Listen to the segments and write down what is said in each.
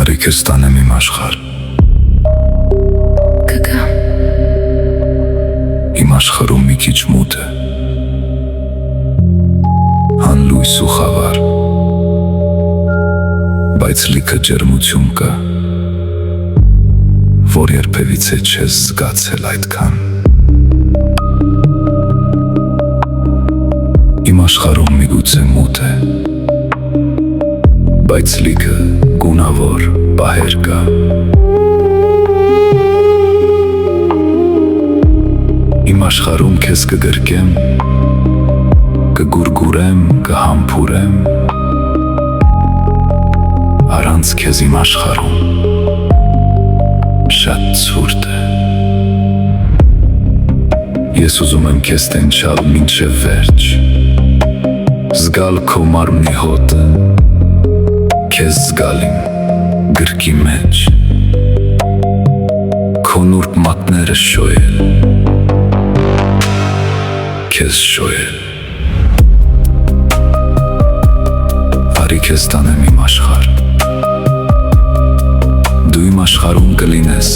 Արի քեզ տանեմ իմ աշխարհ, կգամ, իմ աշխարհում մի քիչ մութ է, հանլույս ու խավար, բայց լիքը ջերմություն կա, որ երբևիցե չես զգացել այդքան։ Իմ աշխարհում միգուցե մութ է, բայց լիքը գունավոր պահեր կա։ Իմ աշխարհում քեզ կգրկեմ, կգուրգուրեմ, կհամբուրեմ, առանց քեզ իմ աշխարհում շատ ցուրտ է։ Ես ուզում եմ քեզ տենչալ մինչև վերջ, զգալ քո մարմնի հոտը, քեզ զգալ իմ գրկի մեջ, քո նուրբ մատները շոյել, քեզ շոյել։ Արի քեզ տանեմ իմ աշխարհ, դու իմ աշխարհում կլինես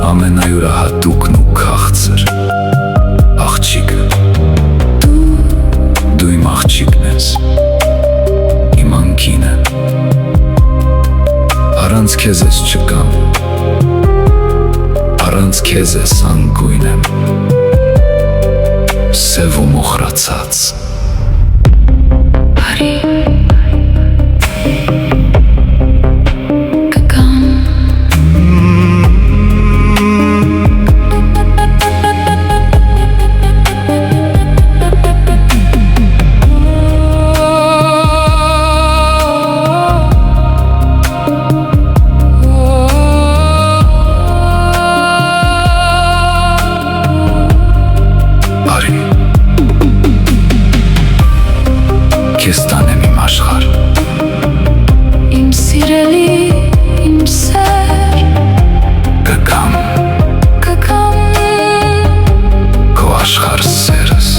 ամենայուրահատուկն ու քաղցր աղջիկը։ Դու իմ աղջիկն ես, իմ անկինը, առանց քեզ ես չկամ, առանց քեզ ես անգույն եմ, սև ու մոխրացած։ արի Քեզ տանեմ իմ աշխարհ, իմ սիրելի, իմ սեր, կգամ կգամ, քո աշխարհ սերս։